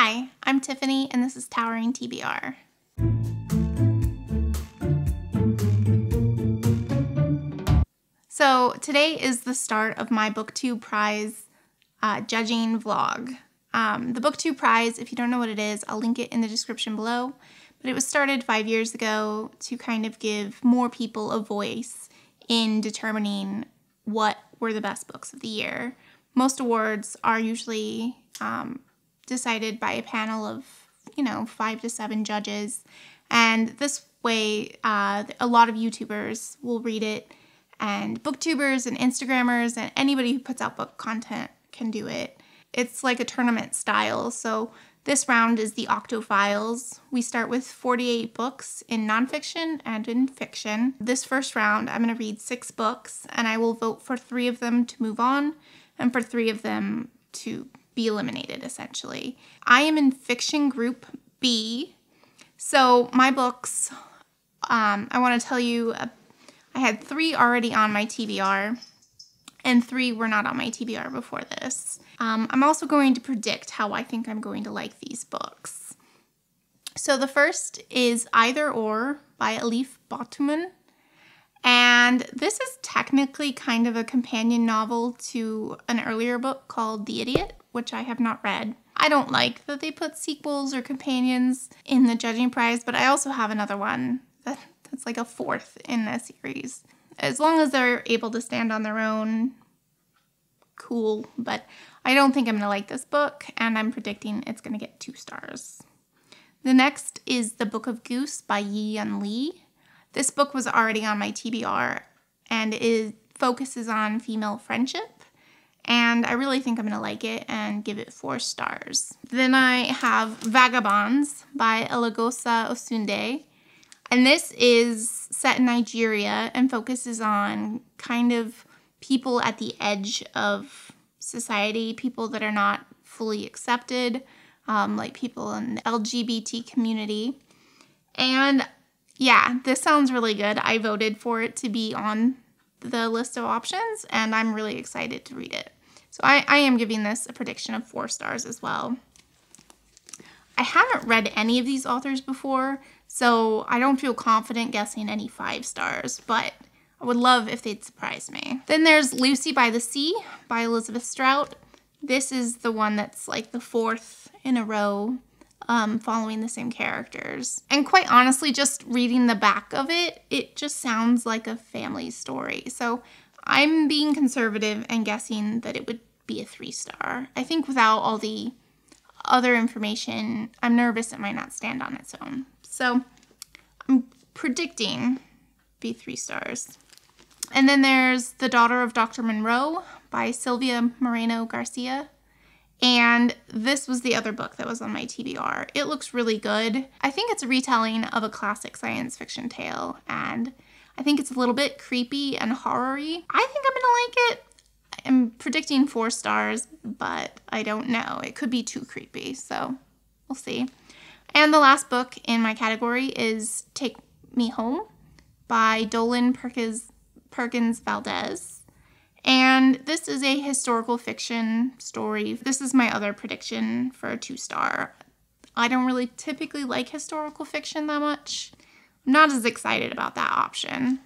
Hi, I'm Tiffany, and this is Towering TBR. So today is the start of my Booktube Prize judging vlog. The Booktube Prize, if you don't know what it is, I'll link it in the description below. But it was started 5 years ago to kind of give more people a voice in determining what were the best books of the year. Most awards are usually decided by a panel of, 5 to 7 judges. And this way, a lot of YouTubers will read it, and booktubers and Instagrammers and anybody who puts out book content can do it. It's like a tournament style. So this round is the Octofinals. We start with 48 books in nonfiction and in fiction. This first round, I'm going to read 6 books, and I will vote for 3 of them to move on and for 3 of them to be eliminated, essentially. I am in fiction group B. So my books, I want to tell you, I had 3 already on my TBR, and 3 were not on my TBR before this. I'm also going to predict how I think I'm going to like these books. So the first is Either Or by Elif Batuman. And this is technically kind of a companion novel to an earlier book called The Idiot, which I have not read. I don't like that they put sequels or companions in the judging prize, but I also have another one that's like a 4th in the series. As long as they're able to stand on their own, cool. But I don't think I'm going to like this book, and I'm predicting it's going to get 2 stars. The next is The Book of Goose by Yiyun. This book was already on my TBR, and it focuses on female friendship, and I really think I'm going to like it and give it 4 stars. Then I have Vagabonds by Eloghosa Osunde, and this is set in Nigeria and focuses on kind of people at the edge of society, people that are not fully accepted, like people in the LGBT community. And yeah, this sounds really good. I voted for it to be on the list of options, and I'm really excited to read it. So I am giving this a prediction of 4 stars as well. I haven't read any of these authors before, so I don't feel confident guessing any 5 stars, but I would love if they'd surprise me. Then there's Lucy by the Sea by Elizabeth Strout. This is the one that's like the 4th in a row, following the same characters. And quite honestly, just reading the back of it, it just sounds like a family story. So I'm being conservative and guessing that it would be a 3 star. I think without all the other information, I'm nervous it might not stand on its own. So I'm predicting be 3 stars. And then there's The Daughter of Dr. Moreau by Silvia Moreno-Garcia. And this was the other book that was on my TBR. It looks really good. I think it's a retelling of a classic science fiction tale, and I think it's a little bit creepy and horror-y. I think I'm gonna like it. I'm predicting 4 stars, but I don't know. It could be too creepy, so we'll see. And the last book in my category is Take Me Home by Dolen Perkins-Valdez. And this is a historical fiction story. This is my other prediction for a 2 star. I don't really typically like historical fiction that much. I'm not as excited about that option.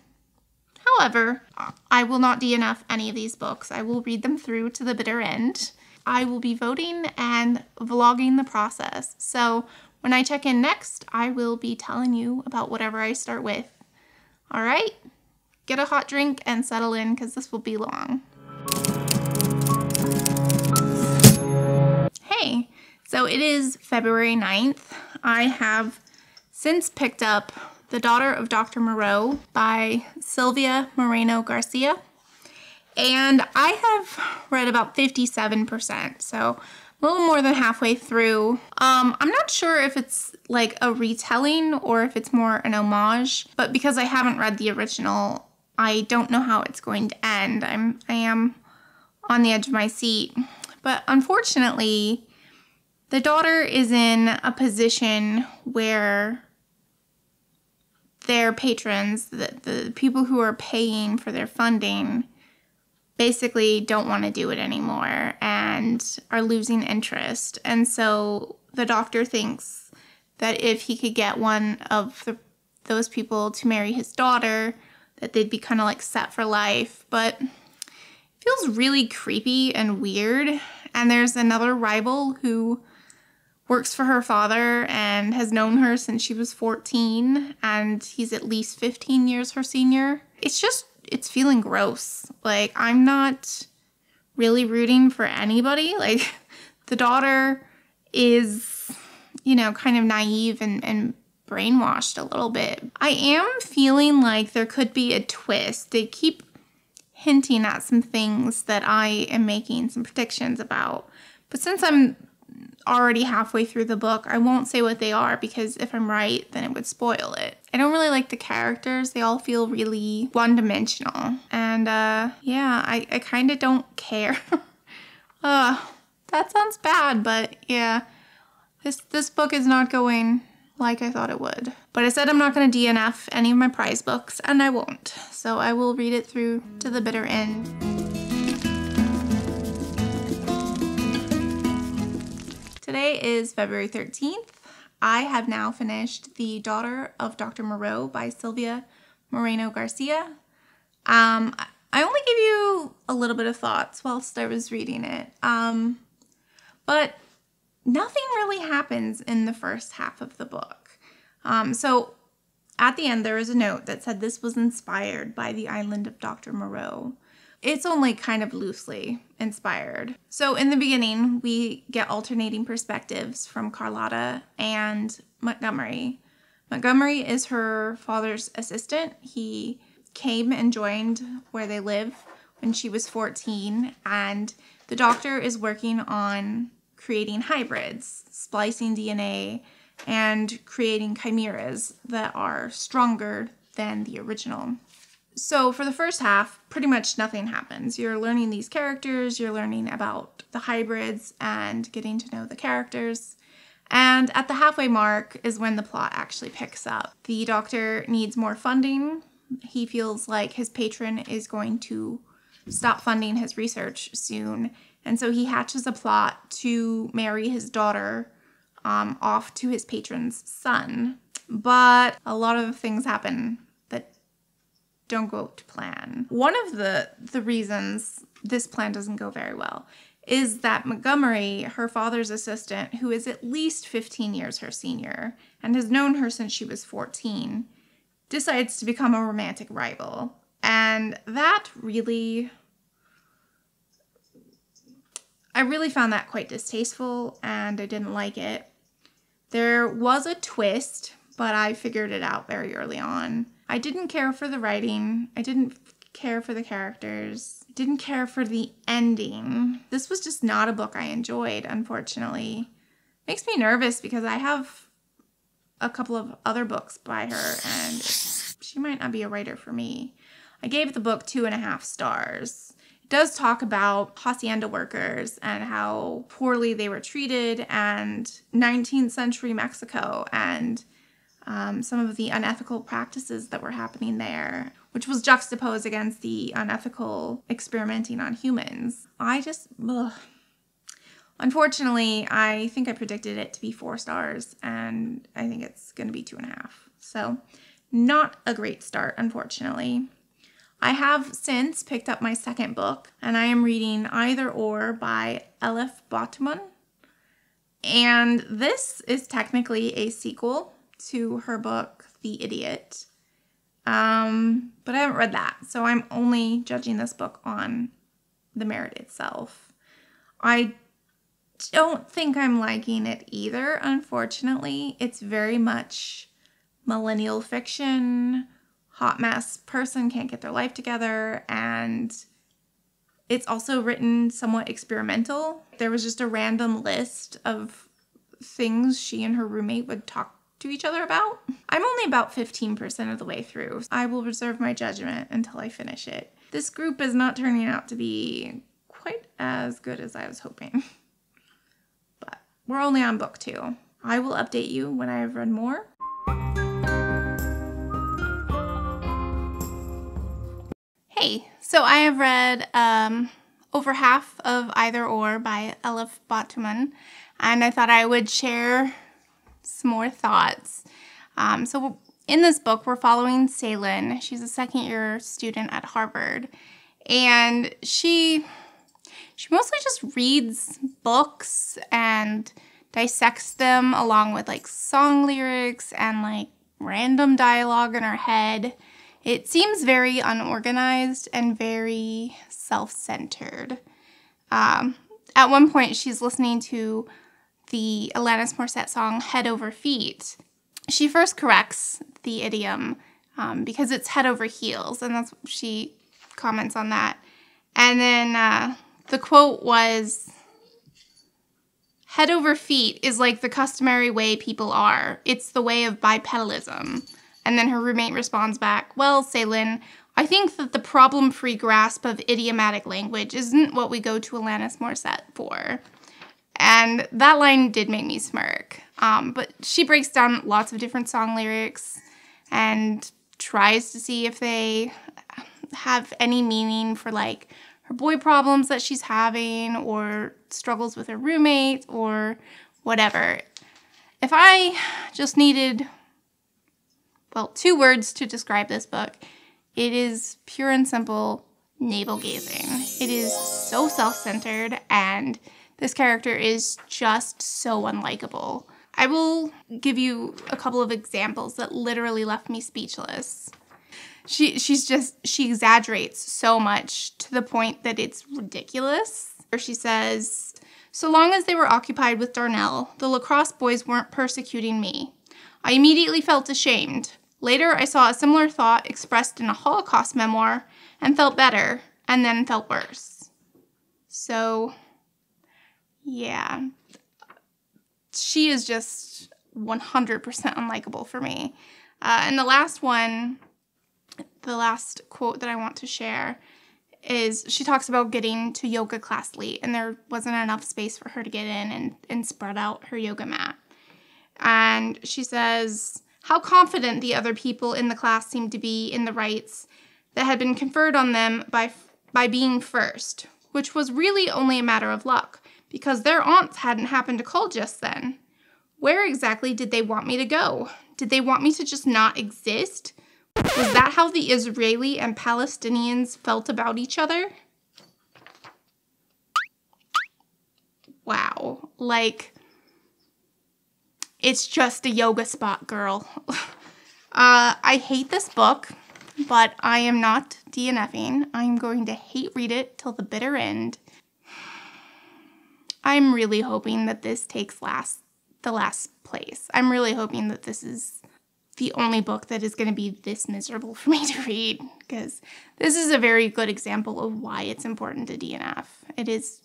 However, I will not DNF any of these books. I will read them through to the bitter end. I will be voting and vlogging the process. So when I check in next, I will be telling you about whatever I start with. All right? Get a hot drink and settle in, because this will be long. Hey, so it is February 9th. I have since picked up The Daughter of Dr. Moreau by Silvia Moreno-Garcia, and I have read about 57%, so a little more than halfway through. I'm not sure if it's like a retelling or if it's more an homage, but because I haven't read the original, I don't know how it's going to end. I am on the edge of my seat. But unfortunately, the daughter is in a position where their patrons, the people who are paying for their funding, basically don't want to do it anymore and are losing interest. And so the doctor thinks that if he could get one of those people to marry his daughter, that they'd be kind of like set for life. But it feels really creepy and weird. And there's another rival who works for her father and has known her since she was 14, and he's at least 15 years her senior. It's feeling gross. Like, I'm not really rooting for anybody. Like, the daughter is, you know, kind of naive and brainwashed a little bit. I am feeling like there could be a twist. They keep hinting at some things that I am making some predictions about. But since I'm already halfway through the book, I won't say what they are, because if I'm right, then it would spoil it. I don't really like the characters. They all feel really one-dimensional. And yeah, I kind of don't care. That sounds bad, but yeah, this book is not going like I thought it would. But I said I'm not going to DNF any of my prize books, and I won't. So I will read it through to the bitter end. Today is February 13th. I have now finished The Daughter of Dr. Moreau by Silvia Moreno-Garcia. I only gave you a little bit of thoughts whilst I was reading it. But nothing really happens in the first half of the book. So at the end, there is a note that said this was inspired by the island of Dr. Moreau. It's only kind of loosely inspired. So in the beginning, we get alternating perspectives from Carlotta and Montgomery. Montgomery is her father's assistant. He came and joined where they live when she was 14, and the doctor is working on creating hybrids, splicing DNA, and creating chimeras that are stronger than the original. So for the first half, pretty much nothing happens. You're learning these characters, you're learning about the hybrids and getting to know the characters. And at the halfway mark is when the plot actually picks up. The doctor needs more funding. He feels like his patron is going to stop funding his research soon. And so he hatches a plot to marry his daughter off to his patron's son. But a lot of things happen that don't go to plan. One of the reasons this plan doesn't go very well is that Montgomery, her father's assistant, who is at least 15 years her senior and has known her since she was 14, decides to become a romantic rival. And that really, I really found that quite distasteful, and I didn't like it. There was a twist, but I figured it out very early on. I didn't care for the writing. I didn't care for the characters. I didn't care for the ending. This was just not a book I enjoyed, unfortunately. Makes me nervous because I have a couple of other books by her, and she might not be a writer for me. I gave the book 2.5 stars. It does talk about hacienda workers and how poorly they were treated, and 19th century Mexico, and some of the unethical practices that were happening there, which was juxtaposed against the unethical experimenting on humans. Unfortunately, I think I predicted it to be 4 stars, and I think it's going to be 2.5. So not a great start, unfortunately. I have since picked up my second book, and I am reading Either Or by Elif Batuman. And this is technically a sequel to her book, The Idiot. But I haven't read that, so I'm only judging this book on the merit itself. I don't think I'm liking it either, unfortunately. It's very much millennial fiction, hot mess person can't get their life together, and it's also written somewhat experimental. There was just a random list of things she and her roommate would talk to each other about. I'm only about 15% of the way through. I will reserve my judgment until I finish it. This group is not turning out to be quite as good as I was hoping. But we're only on book 2. I will update you when I have read more. Hey, so I have read over half of Either Or by Elif Batuman, and I thought I would share some more thoughts. So in this book, we're following Dolen. She's a second-year student at Harvard, and she mostly just reads books and dissects them along with like song lyrics and like random dialogue in her head. It seems very unorganized and very self-centered. At one point, she's listening to the Alanis Morissette song Head Over Feet. She first corrects the idiom because it's head over heels, and that's she comments on that. And then the quote was, "Head over feet is like the customary way people are. It's the way of bipedalism." And then her roommate responds back, "Well, Dolen, I think that the problem-free grasp of idiomatic language isn't what we go to Alanis Morissette for." And that line did make me smirk. But she breaks down lots of different song lyrics and tries to see if they have any meaning for like her boy problems that she's having or struggles with her roommate or whatever. If I just needed, well, 2 words to describe this book, it is pure and simple navel gazing. It is so self-centered, and this character is just so unlikable. I will give you a couple of examples that literally left me speechless. She exaggerates so much to the point that it's ridiculous. She says, "So long as they were occupied with Darnell, the lacrosse boys weren't persecuting me. I immediately felt ashamed. Later, I saw a similar thought expressed in a Holocaust memoir and felt better, and then felt worse." So, yeah. She is just 100% unlikable for me. And the last quote that I want to share is she talks about getting to yoga class late, and there wasn't enough space for her to get in and spread out her yoga mat. And she says, "How confident the other people in the class seemed to be in the rights that had been conferred on them by being first, which was really only a matter of luck, because their aunts hadn't happened to call just then. Where exactly did they want me to go? Did they want me to just not exist? Was that how the Israeli and Palestinians felt about each other?" Wow. Like, it's just a yoga spot, girl. I hate this book, but I am not DNFing. I'm going to hate read it till the bitter end. I'm really hoping that this takes the last place. I'm really hoping that this is the only book that is going to be this miserable for me to read, because this is a very good example of why it's important to DNF. It is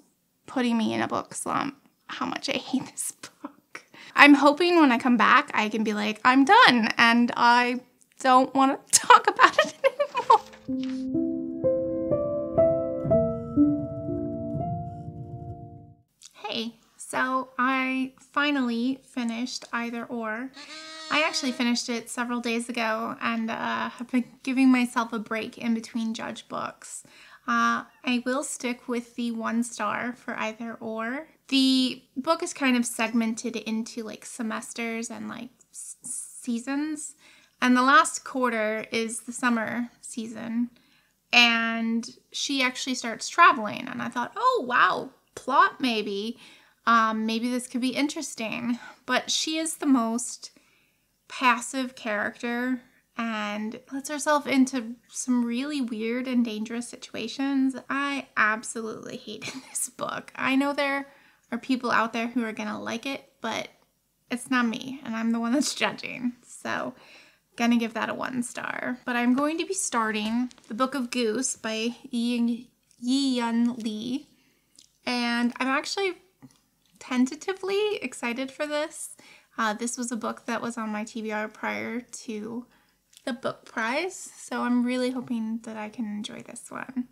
putting me in a book slump, how much I hate this book. I'm hoping when I come back, I can be like, I'm done, and I don't want to talk about it anymore. Hey, so I finally finished Either Or. I actually finished it several days ago and have been giving myself a break in between judge books. I will stick with the 1 star for Either Or. The book is kind of segmented into like semesters and like seasons. And the last quarter is the summer season. And she actually starts traveling. And I thought, oh, wow, plot maybe. Maybe this could be interesting. But she is the most passive character and lets herself into some really weird and dangerous situations. I absolutely hated this book. I know there are people out there who are gonna like it, but it's not me, and I'm the one that's judging. So, gonna give that a 1 star. But I'm going to be starting The Book of Goose by Yiyun Lee, and I'm actually tentatively excited for this. This was a book that was on my TBR prior to the book prize, so I'm really hoping that I can enjoy this one.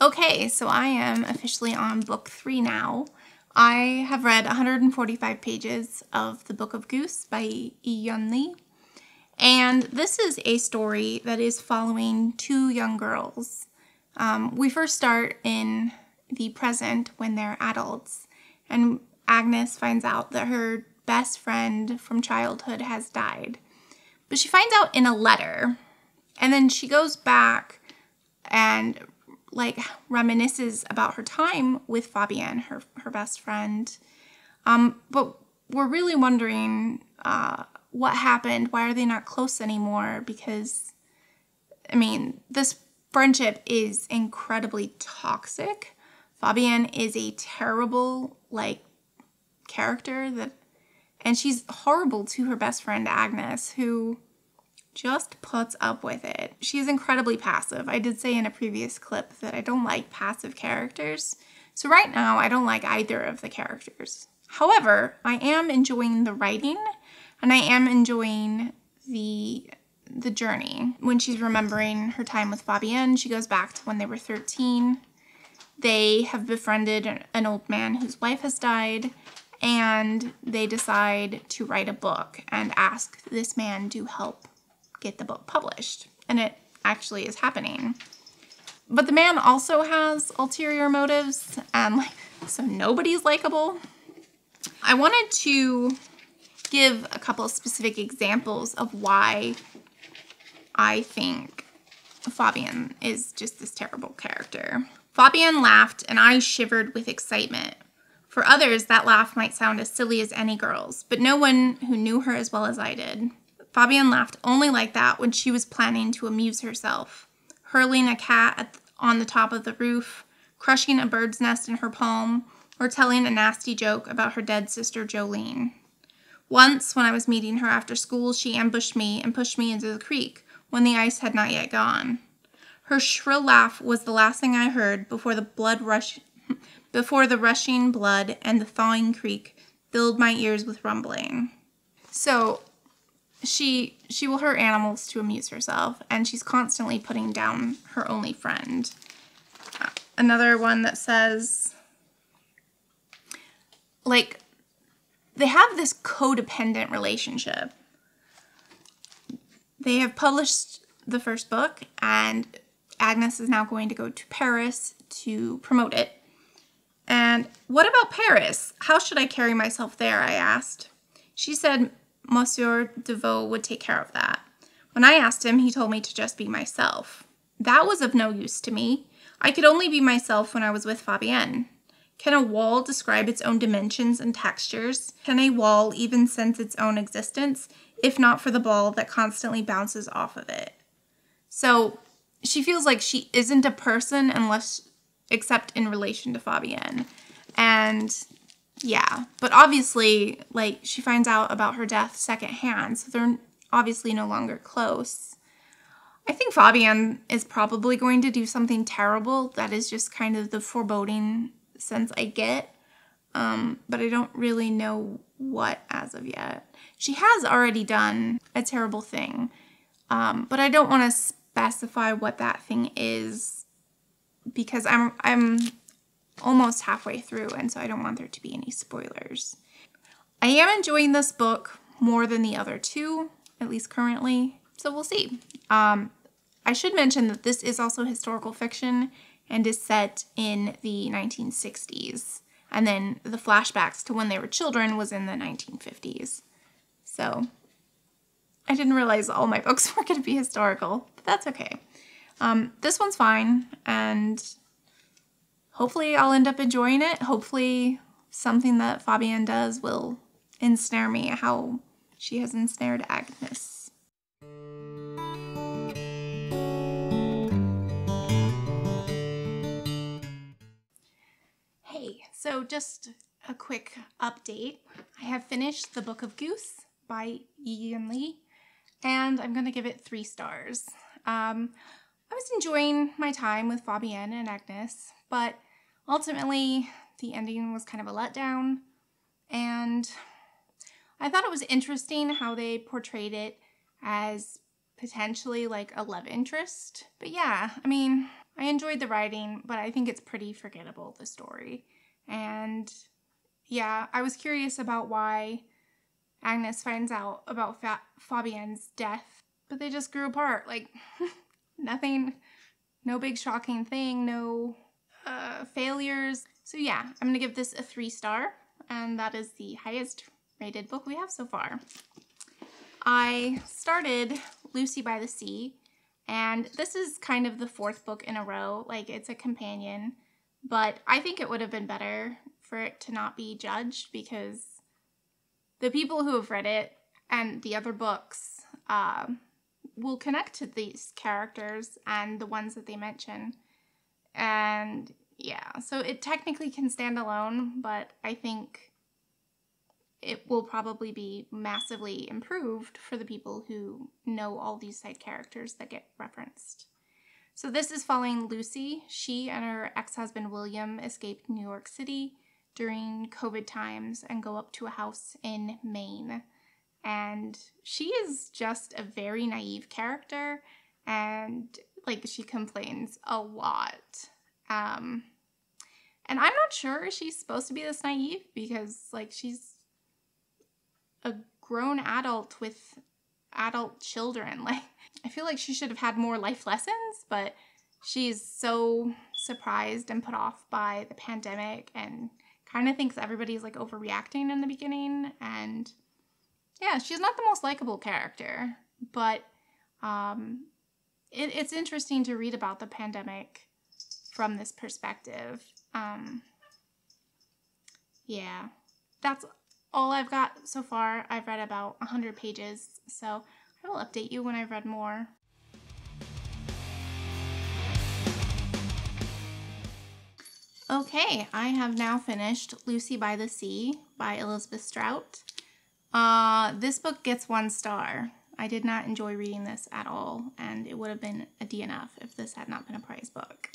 Okay, so I am officially on book 3 now. I have read 145 pages of The Book of Goose by Yiyun Lee, And this is a story that is following two young girls. We first start in the present when they're adults, and Agnes finds out that her best friend from childhood has died. But she finds out in a letter, and then she goes back and like reminisces about her time with Fabienne, her best friend. But we're really wondering what happened. Why are they not close anymore? Because, I mean, this friendship is incredibly toxic. Fabienne is a terrible, character and she's horrible to her best friend Agnes, who just puts up with it. She's incredibly passive. I did say in a previous clip that I don't like passive characters. So right now, I don't like either of the characters. However, I am enjoying the writing, and I am enjoying the journey. When she's remembering her time with Fabienne, she goes back to when they were 13. They have befriended an old man whose wife has died, and they decide to write a book and ask this man to help get the book published. And it actually is happening. But the man also has ulterior motives, and so nobody's likable. I wanted to give a couple of specific examples of why I think Fabienne is just this terrible character. Fabienne laughed, and I shivered with excitement. For others, that laugh might sound as silly as any girl's, but no one who knew her as well as I did. Fabienne laughed only like that when she was planning to amuse herself, hurling a cat on the top of the roof, crushing a bird's nest in her palm, or telling a nasty joke about her dead sister Jolene. Once, when I was meeting her after school, she ambushed me and pushed me into the creek when the ice had not yet gone. Her shrill laugh was the last thing I heard before the rushing blood and the thawing creek filled my ears with rumbling. So she will hurt animals to amuse herself, and she's constantly putting down her only friend. Another one that says, they have this codependent relationship. They have published the first book, and Agnes is now going to go to Paris to promote it. And what about Paris? How should I carry myself there? I asked. She said Monsieur Deveau would take care of that. When I asked him, he told me to just be myself. That was of no use to me. I could only be myself when I was with Fabienne. Can a wall describe its own dimensions and textures? Can a wall even sense its own existence, if not for the ball that constantly bounces off of it? So she feels like she isn't a person except in relation to Fabienne. And yeah, but obviously, she finds out about her death secondhand, so they're obviously no longer close. I think Fabienne is probably going to do something terrible. That is just kind of the foreboding sense I get, but I don't really know what as of yet. She has already done a terrible thing, but I don't want to specify what that thing is because I'm almost halfway through, and so I don't want there to be any spoilers. I am enjoying this book more than the other two, at least currently, so we'll see. I should mention that this is also historical fiction and is set in the 1960s, and then the flashbacks to when they were children was in the 1950s. So I didn't realize all my books were going to be historical, but that's okay. This one's fine, and hopefully I'll end up enjoying it. Hopefully something that Fabienne does will ensnare me how she has ensnared Agnes. Hey, so just a quick update. I have finished the Book of Goose by Yiyun, and I'm going to give it 3 stars. I was enjoying my time with Fabienne and Agnes, but ultimately the ending was kind of a letdown, and I thought it was interesting how they portrayed it as potentially like a love interest. But yeah, I mean, I enjoyed the writing, but I think it's pretty forgettable, the story. And yeah, I was curious about why Agnes finds out about Fabienne's death, but they just grew apart. Like, nothing, no big shocking thing, no failures. So yeah, I'm gonna give this a 3-star, and that is the highest rated book we have so far. I started Lucy by the Sea, and this is kind of the 4th book in a row. Like, it's a companion, but I think it would have been better for it to not be judged, because the people who have read it and the other books will connect to these characters and the ones that they mention. And yeah, so it technically can stand alone, but I think it will probably be massively improved for the people who know all these side characters that get referenced. So this is following Lucy. She and her ex-husband William escaped New York City during COVID times and go up to a house in Maine. And she is just a very naive character, and like, she complains a lot. And I'm not sure she's supposed to be this naive, because like, she's a grown adult with adult children. Like, I feel like she should have had more life lessons, but she's so surprised and put off by the pandemic and kind of thinks everybody's like overreacting in the beginning. And yeah, she's not the most likable character, but it's interesting to read about the pandemic from this perspective. Yeah, that's all I've got so far. I've read about 100 pages, so I will update you when I've read more. Okay, I have now finished Lucy by the Sea by Elizabeth Strout. This book gets 1 star. I did not enjoy reading this at all, and it would have been a DNF if this had not been a prize book.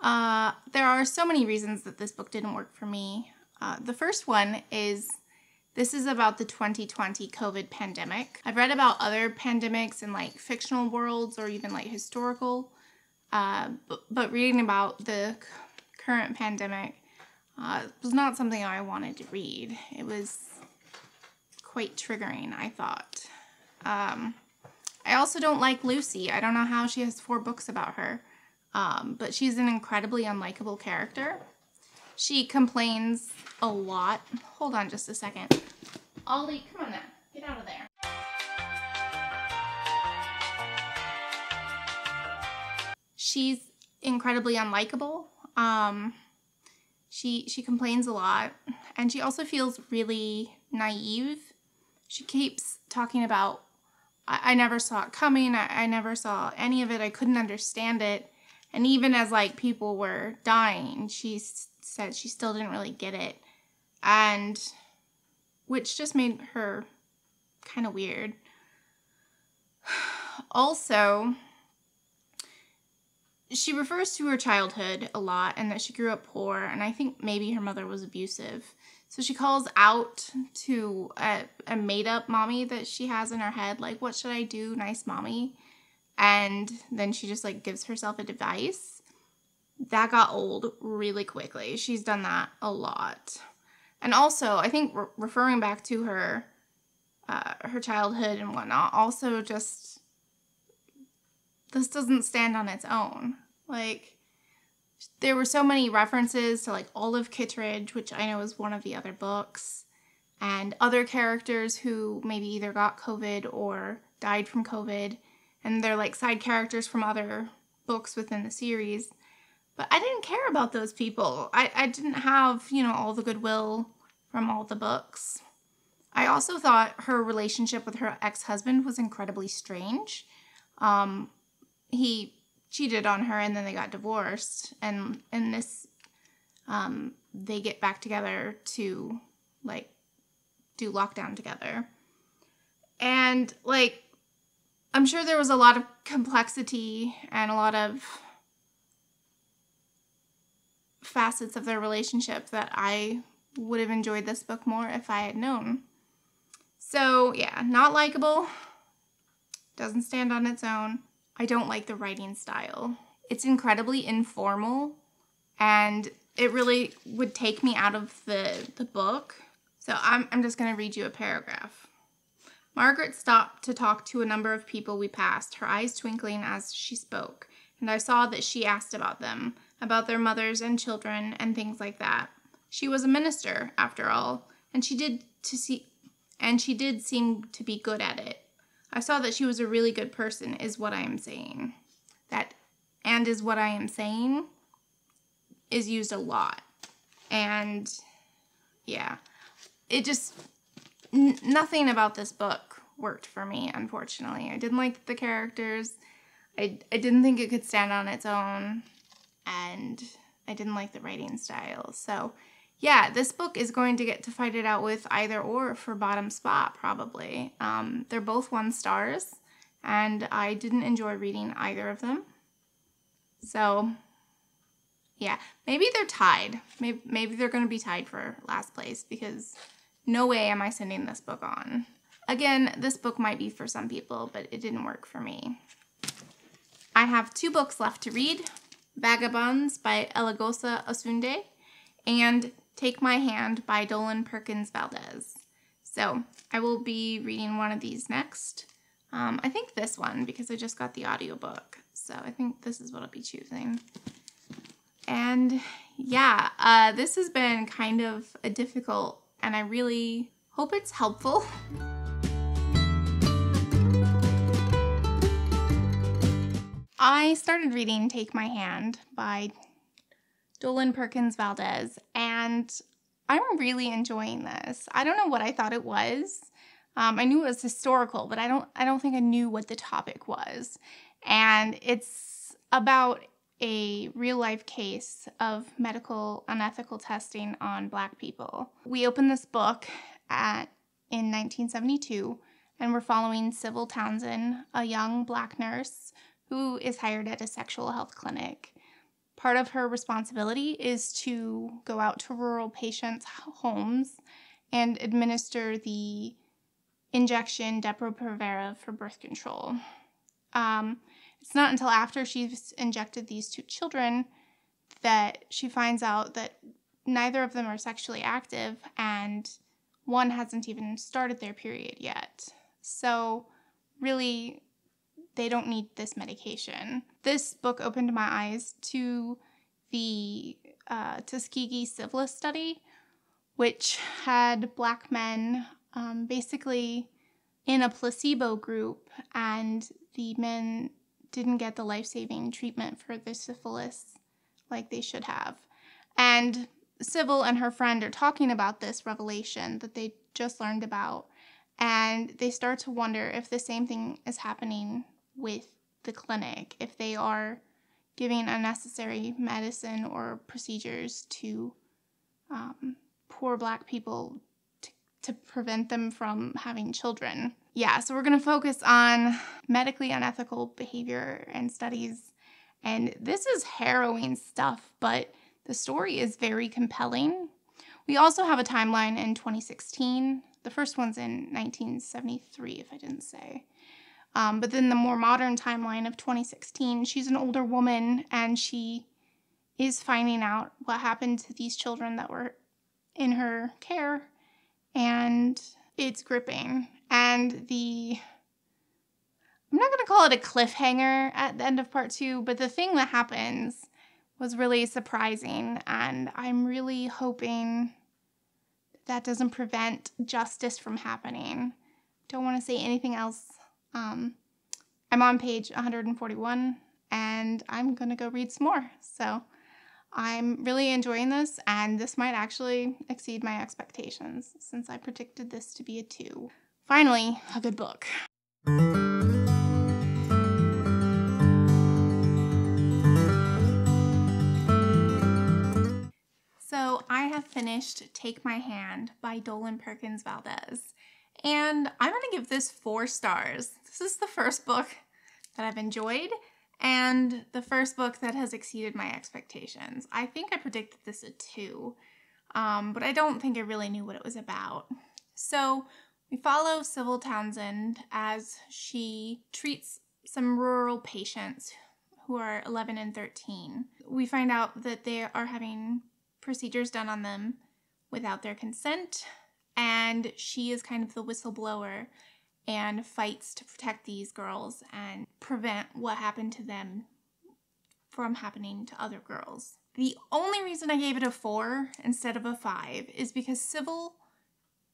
There are so many reasons that this book didn't work for me. The first one is, this is about the 2020 COVID pandemic. I've read about other pandemics in like fictional worlds or even like historical, but reading about the current pandemic was not something I wanted to read. It was quite triggering, I thought. I also don't like Lucy. I don't know how she has 4 books about her, but she's an incredibly unlikable character. She complains a lot. Hold on just a second. Ollie, come on now. Get out of there. She's incredibly unlikable. She complains a lot, and she also feels really naive. She keeps talking about, I never saw it coming. I never saw any of it. I couldn't understand it. And even as like people were dying, she said she still didn't really get it. And which just made her kind of weird. Also, she refers to her childhood a lot and that she grew up poor, and I think maybe her mother was abusive. So she calls out to a made-up mommy that she has in her head, like, what should I do, nice mommy? And then she just, like, gives herself advice. That got old really quickly. She's done that a lot. And also, I think referring back to her childhood and whatnot, also just, this doesn't stand on its own. Like, there were so many references to, like, Olive Kittredge, which I know is one of the other books, and other characters who maybe either got COVID or died from COVID, and they're, like, side characters from other books within the series. But I didn't care about those people. I didn't have, you know, all the goodwill from all the books. I also thought her relationship with her ex-husband was incredibly strange. He cheated on her and then they got divorced. And in this, they get back together to, like, do lockdown together. And, like, I'm sure there was a lot of complexity and a lot of facets of their relationship that I would have enjoyed this book more if I had known. So, yeah, not likable. Doesn't stand on its own. I don't like the writing style. It's incredibly informal, and it really would take me out of the book. So I'm just going to read you a paragraph. Margaret stopped to talk to a number of people we passed, her eyes twinkling as she spoke, and I saw that she asked about them, about their mothers and children and things like that. She was a minister, after all, and she did seem to be good at it. I saw that she was a really good person, is what I am saying. That "and is what I am saying" is used a lot. And yeah, it just, nothing about this book worked for me, unfortunately. I didn't like the characters. I didn't think it could stand on its own. And I didn't like the writing style. So yeah, this book is going to get to fight it out with either or for bottom spot, probably. They're both 1 stars, and I didn't enjoy reading either of them. So yeah, maybe they're tied. Maybe they're going to be tied for last place, because no way am I sending this book on. Again, this book might be for some people, but it didn't work for me. I have 2 books left to read. Vagabonds by Eloghosa Osunde and Take My Hand by Dolen Perkins-Valdez. So I will be reading one of these next. I think this one, because I just got the audiobook. So I think this is what I'll be choosing. And yeah, this has been kind of a difficult, and I really hope it's helpful. I started reading Take My Hand by Dolen Perkins-Valdez, and I'm really enjoying this. I don't know what I thought it was. I knew it was historical, but I don't think I knew what the topic was. And it's about a real-life case of medical unethical testing on Black people. We opened this book in 1972, and we're following Sybil Townsend, a young Black nurse who is hired at a sexual health clinic. Part of her responsibility is to go out to rural patients' homes and administer the injection Depo-Provera for birth control. It's not until after she's injected these 2 children that she finds out that neither of them are sexually active, and one hasn't even started their period yet. So really, they don't need this medication. This book opened my eyes to the Tuskegee syphilis study, which had Black men basically in a placebo group, and the men didn't get the life-saving treatment for the syphilis like they should have. And Sybil and her friend are talking about this revelation that they just learned about, and they start to wonder if the same thing is happening with the clinic, if they are giving unnecessary medicine or procedures to poor Black people to prevent them from having children. Yeah, so we're going to focus on medically unethical behavior and studies. And this is harrowing stuff, but the story is very compelling. We also have a timeline in 2016. The first one's in 1973, if I didn't say. But then the more modern timeline of 2016, she's an older woman, and she is finding out what happened to these children that were in her care, and it's gripping. And I'm not going to call it a cliffhanger at the end of part 2, but the thing that happens was really surprising, and I'm really hoping that doesn't prevent justice from happening. Don't want to say anything else. I'm on page 141, and I'm going to go read some more. So I'm really enjoying this, and this might actually exceed my expectations since I predicted this to be a 2. Finally, a good book. So I have finished Take My Hand by Dolen Perkins-Valdez, and I'm going to give this 4 stars. This is the first book that I've enjoyed, and the first book that has exceeded my expectations. I think I predicted this a 2, but I don't think I really knew what it was about. So we follow Sybil Townsend as she treats some rural patients who are 11 and 13. We find out that they are having procedures done on them without their consent, and she is kind of the whistleblower and fights to protect these girls and prevent what happened to them from happening to other girls. The only reason I gave it a 4 instead of a 5 is because Sybil,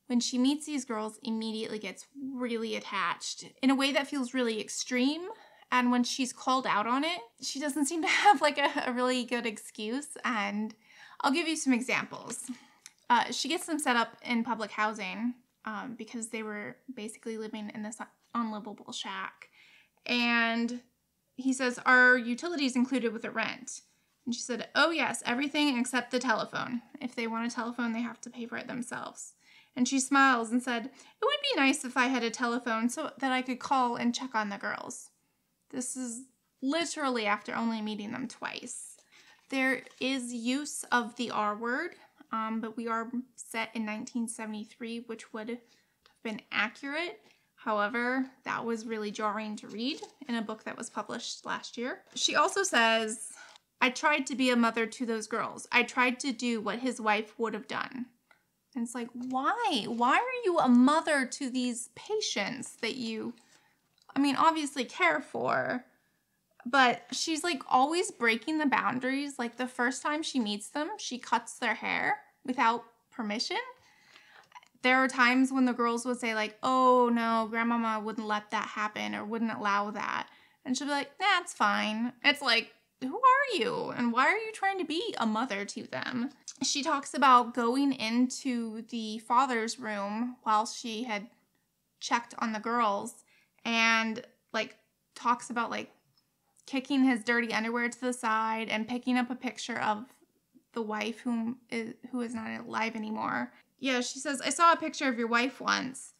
when she meets these girls, immediately gets really attached in a way that feels really extreme. And when she's called out on it, she doesn't seem to have like a really good excuse. And I'll give you some examples. She gets them set up in public housing because they were basically living in this unlivable shack. And he says, "Are utilities included with the rent?" And she said, "Oh yes, everything except the telephone. If they want a telephone, they have to pay for it themselves." And she smiles and said, "It would be nice if I had a telephone so that I could call and check on the girls." This is literally after only meeting them twice. There is use of the R word, but we are set in 1973, which would have been accurate. However, that was really jarring to read in a book that was published last year. She also says, "I tried to be a mother to those girls. I tried to do what his wife would have done." And it's like, why? Why are you a mother to these patients that you, obviously care for? But she's like always breaking the boundaries. Like the first time she meets them, she cuts their hair without permission. There are times when the girls would say like, "Oh no, grandmama wouldn't let that happen or wouldn't allow that." And she'll be like, "Nah, it's fine." It's like, who are you? And why are you trying to be a mother to them? She talks about going into the father's room while she had checked on the girls and like talks about like kicking his dirty underwear to the side and picking up a picture of the wife who is not alive anymore. Yeah, she says, "I saw a picture of your wife once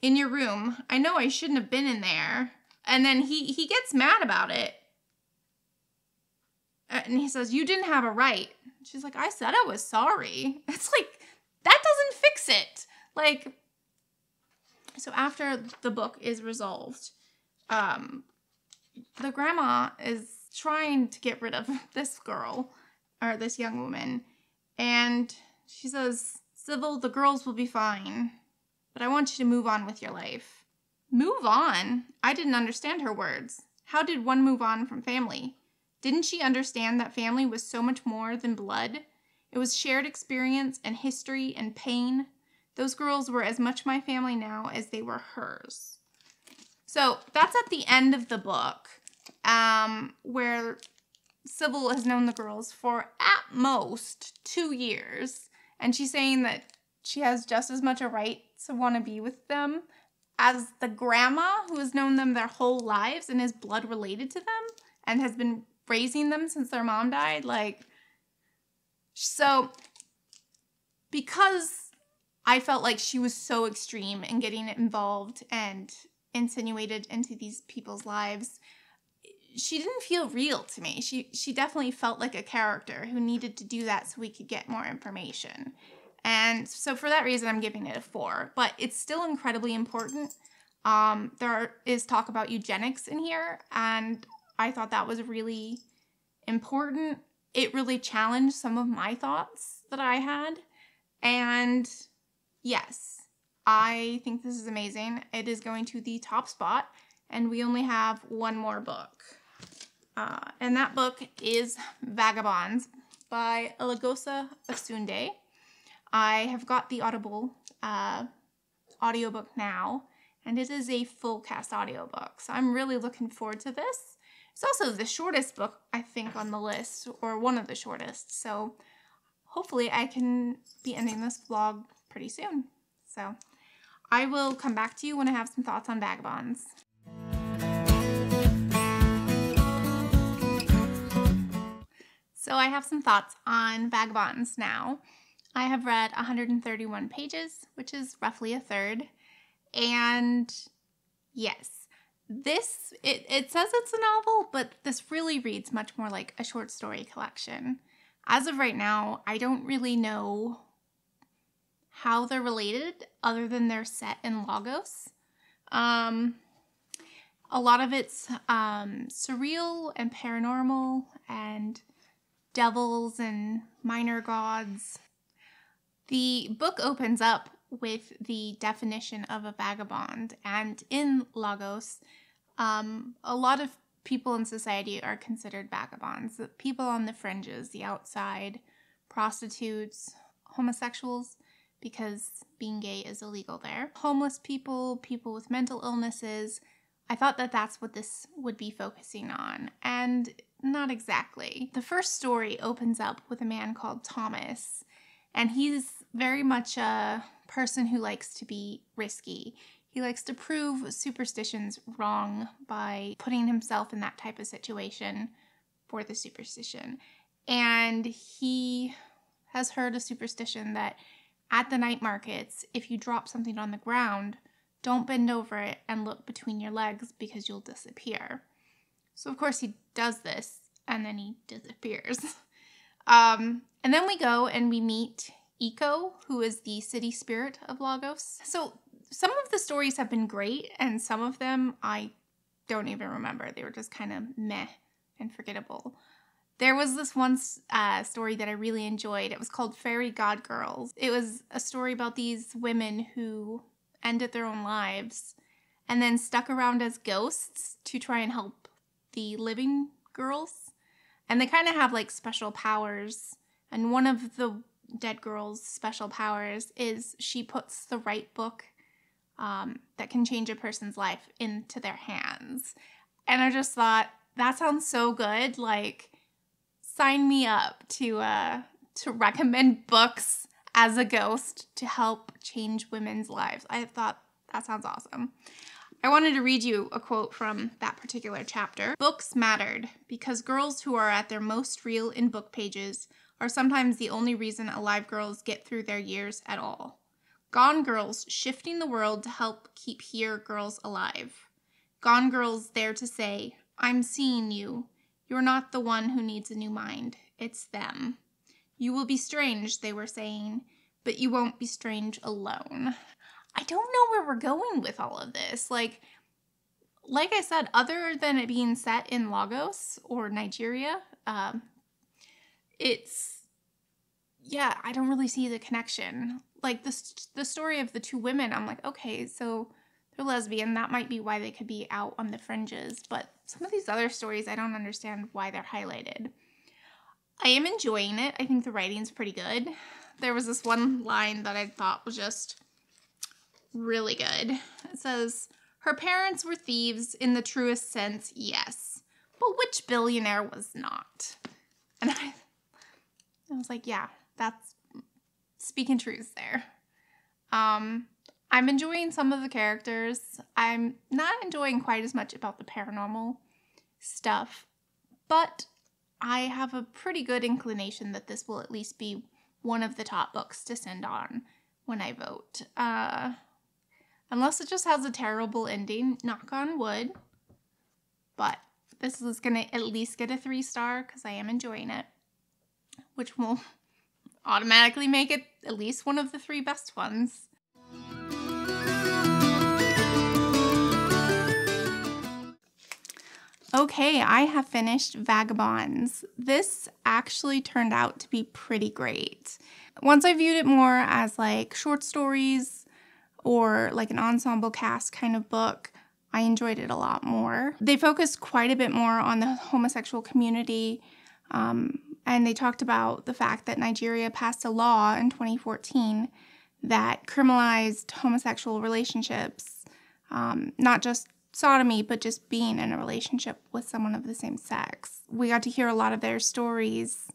in your room. I know I shouldn't have been in there." And then he gets mad about it. And he says, "You didn't have a right." She's like, "I said I was sorry." It's like, that doesn't fix it. Like, so after the book is resolved, the grandma is trying to get rid of this girl, or this young woman. And she says, "Sybil, the girls will be fine, but I want you to move on with your life." Move on? I didn't understand her words. How did one move on from family? Didn't she understand that family was so much more than blood? It was shared experience and history and pain. Those girls were as much my family now as they were hers. So that's at the end of the book, where Sybil has known the girls for at most 2 years. And she's saying that she has just as much a right to want to be with them as the grandma who has known them their whole lives and is blood related to them and has been raising them since their mom died. Like, so because I felt like she was so extreme in getting involved and insinuated into these people's lives, she didn't feel real to me. She definitely felt like a character who needed to do that so we could get more information. And so for that reason, I'm giving it a 4. But it's still incredibly important. There is talk about eugenics in here, and I thought that was really important. It really challenged some of my thoughts that I had. And yes, I think this is amazing. It is going to the top spot, and we only have one more book. And that book is Vagabonds by Eloghosa Osunde. I have got the Audible audiobook now, and it is a full cast audiobook. So I'm really looking forward to this. It's also the shortest book, I think, on the list, or one of the shortest. So hopefully I can be ending this vlog pretty soon. So I will come back to you when I have some thoughts on Vagabonds. So I have some thoughts on Vagabonds now. I have read 131 pages, which is roughly a third. And yes, it says it's a novel, but this really reads much more like a short story collection. As of right now, I don't really know how they're related other than they're set in Lagos. A lot of it's surreal and paranormal and devils and minor gods. The book opens up with the definition of a vagabond. And in Lagos, a lot of people in society are considered vagabonds. The people on the fringes, the outside, prostitutes, homosexuals, because being gay is illegal there. Homeless people, people with mental illnesses. I thought that that's what this would be focusing on, and not exactly. The first story opens up with a man called Thomas, and he's very much a person who likes to be risky. He likes to prove superstitions wrong by putting himself in that type of situation for the superstition. And he has heard a superstition that at the night markets, if you drop something on the ground, don't bend over it and look between your legs because you'll disappear. So of course he does this, and then he disappears. And then we go and we meet Iko, who is the city spirit of Lagos. So some of the stories have been great, and some of them I don't even remember. They were just kind of meh and forgettable. There was this one story that I really enjoyed. It was called Fairy God Girls. It was a story about these women who ended their own lives and then stuck around as ghosts to try and help the living girls. And they kind of have like special powers. And one of the dead girls' special powers is she puts the right book that can change a person's life into their hands. And I just thought, that sounds so good. Like, sign me up to recommend books as a ghost to help change women's lives. I thought that sounds awesome. I wanted to read you a quote from that particular chapter. Books mattered because girls who are at their most real in book pages are sometimes the only reason alive girls get through their years at all. Gone girls shifting the world to help keep here girls alive. Gone girls there to say, I'm seeing you. You're not the one who needs a new mind. It's them. You will be strange, they were saying, but you won't be strange alone. I don't know where we're going with all of this. Like I said, other than it being set in Lagos or Nigeria, I don't really see the connection. Like the story of the two women, I'm like, okay, so they're lesbian. That might be why they could be out on the fringes. But some of these other stories, I don't understand why they're highlighted. I am enjoying it. I think the writing's pretty good. There was this one line that I thought was just really good. It says, her parents were thieves in the truest sense, yes. But which billionaire was not? And I was like, yeah, that's speaking truth there. I'm enjoying some of the characters. I'm not enjoying quite as much about the paranormal stuff, but I have a pretty good inclination that this will at least be one of the top books to send on when I vote. Unless it just has a terrible ending, knock on wood. But this is going to at least get a 3-star because I am enjoying it, which will automatically make it at least one of the 3 best ones. Okay, I have finished Vagabonds. This actually turned out to be pretty great. Once I viewed it more as like short stories or like an ensemble cast kind of book, I enjoyed it a lot more. They focused quite a bit more on the homosexual community, and they talked about the fact that Nigeria passed a law in 2014 that criminalized homosexual relationships, not just sodomy, but just being in a relationship with someone of the same sex. We got to hear a lot of their stories,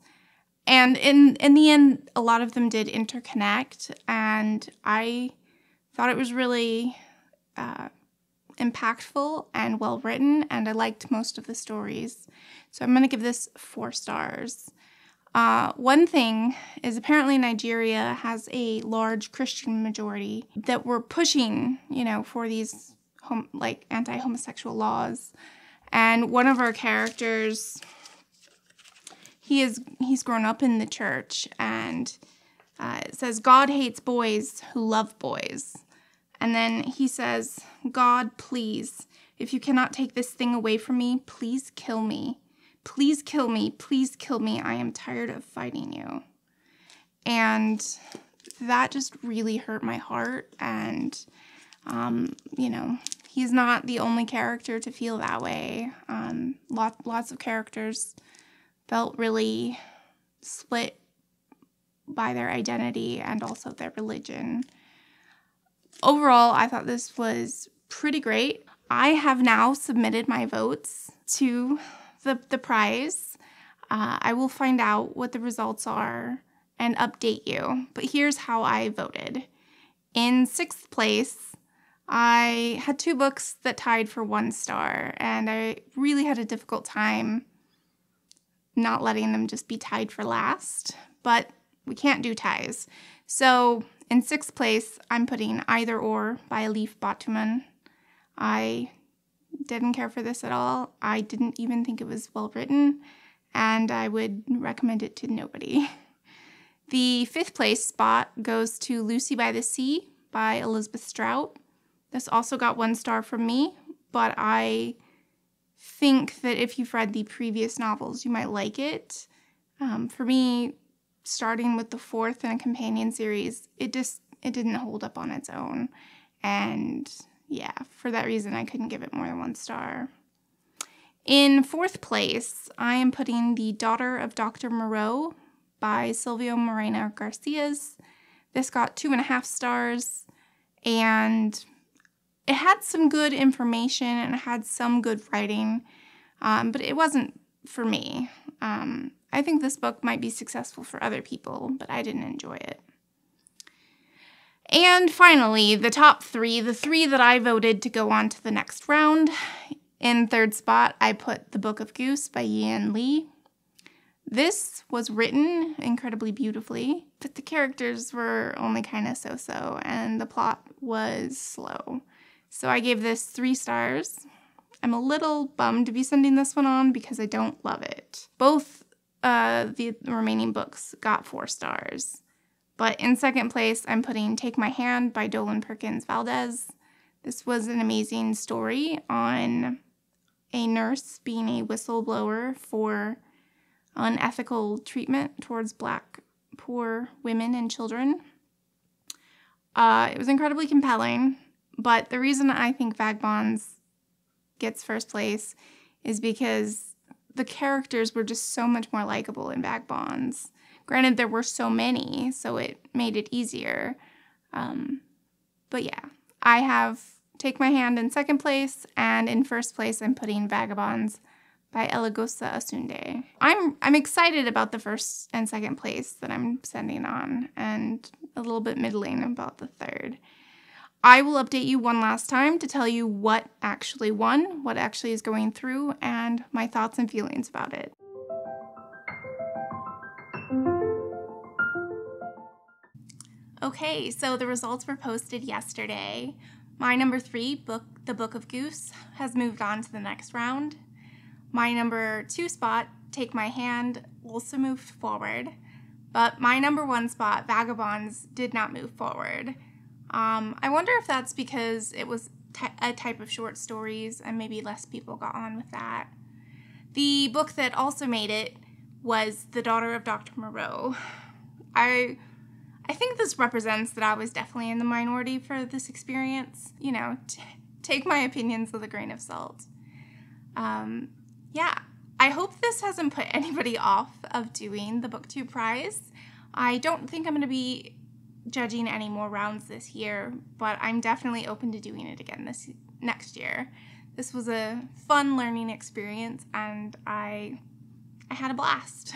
and in the end, a lot of them did interconnect, and I thought it was really impactful and well written, and I liked most of the stories. So I'm going to give this 4 stars. One thing is apparently Nigeria has a large Christian majority that were pushing, for these anti-homosexual laws. And one of our characters, he's grown up in the church, and it says, God hates boys who love boys. And then he says, God, please, if you cannot take this thing away from me, please kill me. Please kill me. Please kill me. I am tired of fighting you. And that just really hurt my heart. And, you know, he's not the only character to feel that way. Lots of characters felt really split by their identity and also their religion. Overall, I thought this was pretty great. I have now submitted my votes to the prize. I will find out what the results are and update you. But here's how I voted. In 6th place, I had 2 books that tied for 1 star, and I really had a difficult time not letting them just be tied for last. But we can't do ties. So in 6th place, I'm putting Either Or by Elif Batuman. I didn't care for this at all. I didn't even think it was well written, and I would recommend it to nobody. The 5th place spot goes to Lucy by the Sea by Elizabeth Strout. This also got 1 star from me, but I think that if you've read the previous novels, you might like it. For me, starting with the 4th in a companion series, it didn't hold up on its own. And yeah, for that reason, I couldn't give it more than 1 star. In 4th place, I am putting The Daughter of Dr. Moreau by Silvia Moreno-Garcia. This got 2.5 stars, and it had some good information and it had some good writing, but it wasn't for me. I think this book might be successful for other people, but I didn't enjoy it. And finally, the top 3, the 3 that I voted to go on to the next round. In 3rd spot, I put The Book of Goose by Yiyun. This was written incredibly beautifully, but the characters were only kind of so-so, and the plot was slow. So I gave this 3 stars. I'm a little bummed to be sending this one on because I don't love it. Both the remaining books got 4 stars. But in 2nd place, I'm putting Take My Hand by Dolen Perkins-Valdez. This was an amazing story on a nurse being a whistleblower for unethical treatment towards Black poor women and children. It was incredibly compelling, but the reason I think Vagabonds gets 1st place is because the characters were just so much more likable in Vagabonds. Granted, there were so many, so it made it easier. But yeah, I have Take My Hand in 2nd place, and in 1st place, I'm putting Vagabonds by Eloghosa Osunde. I'm excited about the 1st and 2nd place that I'm sending on, and a little bit middling about the 3rd. I will update you one last time to tell you what actually won, what actually is going through, and my thoughts and feelings about it. Okay, so the results were posted yesterday. My number 3 book, The Book of Goose, has moved on to the next round. My number 2 spot, Take My Hand, also moved forward. But my number 1 spot, Vagabonds, did not move forward. I wonder if that's because it was a type of short stories and maybe less people got on with that. The book that also made it was The Daughter of Dr. Moreau. I think this represents that I was definitely in the minority for this experience. You know, take my opinions with a grain of salt. Yeah, I hope this hasn't put anybody off of doing the Booktube Prize. I don't think I'm going to be judging any more rounds this year, but I'm definitely open to doing it again next year. This was a fun learning experience, and I had a blast,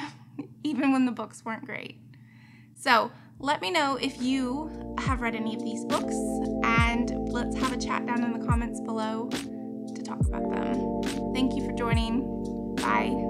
even when the books weren't great. So let me know if you have read any of these books, and let's have a chat down in the comments below to talk about them. Thank you for joining. Bye.